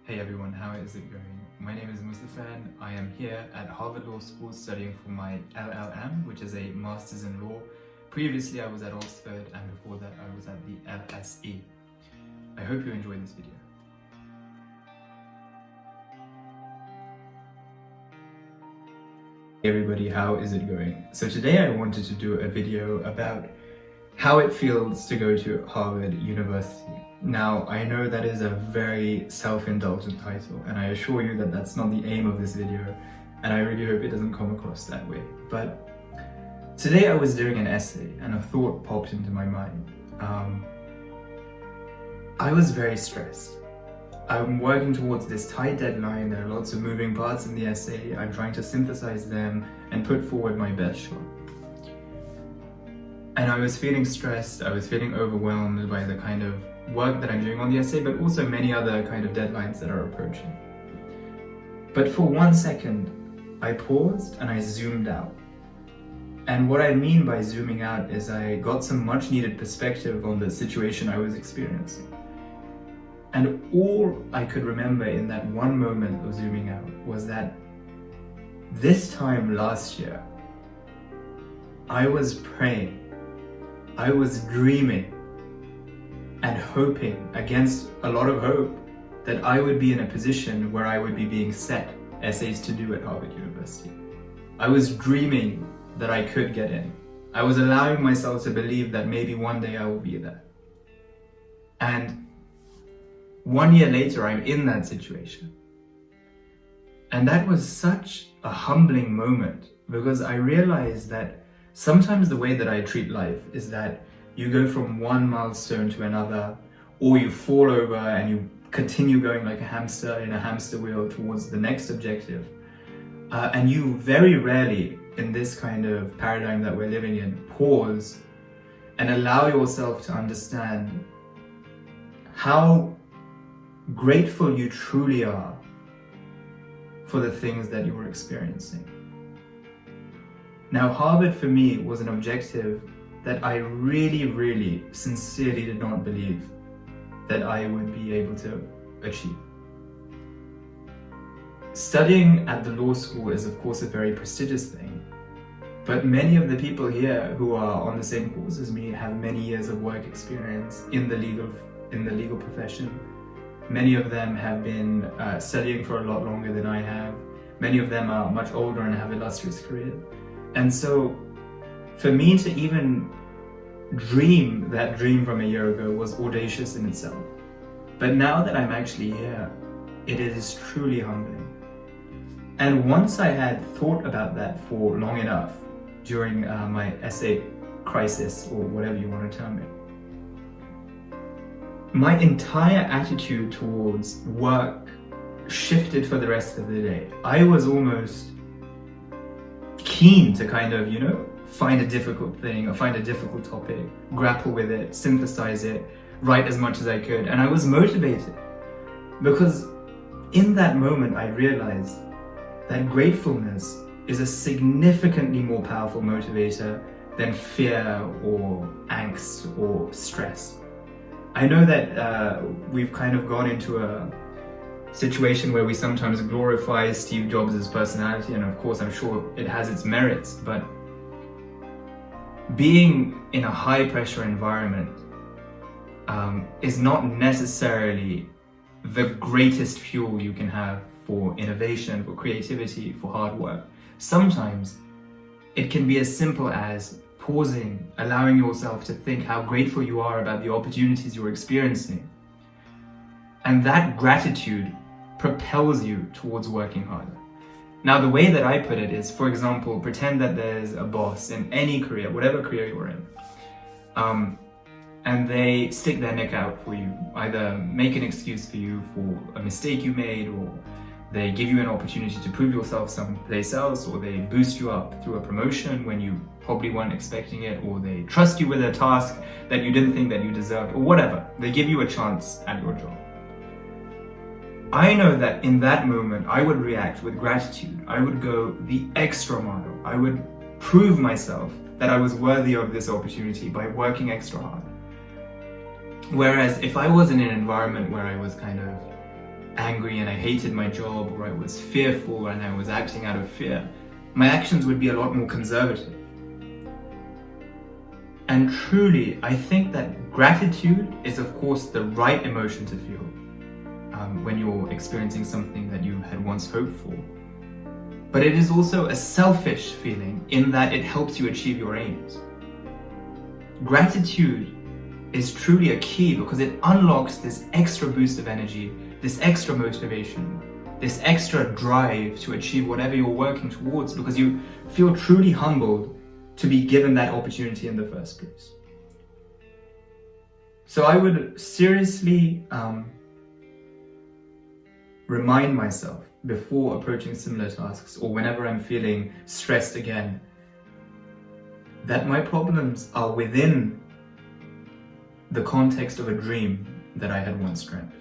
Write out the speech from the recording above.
Hey everyone, how is it going? My name is Mustafa and I am here at Harvard Law School studying for my LLM, which is a Masters in Law. Previously I was at Oxford and before that I was at the LSE. I hope you enjoyed this video. Hey everybody, how is it going? So today I wanted to do a video about how it feels to go to Harvard University. Now, I know that is a very self-indulgent title, and I assure you that that's not the aim of this video, and I really hope it doesn't come across that way. But today I was doing an essay, and a thought popped into my mind. I was very stressed. I'm working towards this tight deadline, there are lots of moving parts in the essay, I'm trying to synthesize them and put forward my best shot. And I was feeling stressed, I was feeling overwhelmed by the kind of work that I'm doing on the essay, but also many other kind of deadlines that are approaching. But for 1 second, I paused and I zoomed out. And what I mean by zooming out is I got some much needed perspective on the situation I was experiencing. And all I could remember in that one moment of zooming out was that this time last year, I was praying, I was dreaming and hoping, against a lot of hope, that I would be in a position where I would be being set essays to do at Harvard University. I was dreaming that I could get in. I was allowing myself to believe that maybe one day I will be there. And 1 year later, I'm in that situation. And that was such a humbling moment because I realized that sometimes the way that I treat life is that you go from one milestone to another, or you fall over and you continue going like a hamster in a hamster wheel towards the next objective. And you very rarely, in this kind of paradigm that we're living in, pause and allow yourself to understand how grateful you truly are for the things that you were experiencing. Now, Harvard for me was an objective that I really, sincerely did not believe that I would be able to achieve. Studying at the law school is of course a very prestigious thing, but many of the people here who are on the same course as me have many years of work experience in the legal profession. Many of them have been studying for a lot longer than I have. Many of them are much older and have illustrious careers. And so for me to even dream that dream from a year ago was audacious in itself. But now that I'm actually here, it is truly humbling. And once I had thought about that for long enough during my essay crisis, or whatever you want to term it, my entire attitude towards work shifted for the rest of the day. I was almost keen to kind of, find a difficult thing or find a difficult topic, grapple with it, synthesize it, write as much as I could. And I was motivated because in that moment I realized that gratefulness is a significantly more powerful motivator than fear or angst or stress. I know that we've kind of gone into a situation where we sometimes glorify Steve Jobs' personality, and of course I'm sure it has its merits, but being in a high pressure environment is not necessarily the greatest fuel you can have for innovation, for creativity, for hard work. Sometimes it can be as simple as pausing, allowing yourself to think how grateful you are about the opportunities you're experiencing. And that gratitude propels you towards working harder. Now, the way that I put it is, for example, pretend that there's a boss in any career, whatever career you're in, and they stick their neck out for you, either make an excuse for you for a mistake you made, or they give you an opportunity to prove yourself someplace else, or they boost you up through a promotion when you probably weren't expecting it, or they trust you with a task that you didn't think that you deserved, or whatever. They give you a chance at your job. I know that in that moment, I would react with gratitude. I would go the extra mile. I would prove myself that I was worthy of this opportunity by working extra hard. Whereas if I was in an environment where I was kind of angry and I hated my job, or I was fearful and I was acting out of fear, my actions would be a lot more conservative. And truly, I think that gratitude is, of course, the right emotion to feel when you're experiencing something that you had once hoped for. But it is also a selfish feeling in that it helps you achieve your aims. Gratitude is truly a key because it unlocks this extra boost of energy, this extra motivation, this extra drive to achieve whatever you're working towards, because you feel truly humbled to be given that opportunity in the first place. So I would seriously remind myself before approaching similar tasks, or whenever I'm feeling stressed again, that my problems are within the context of a dream that I had once dreamt.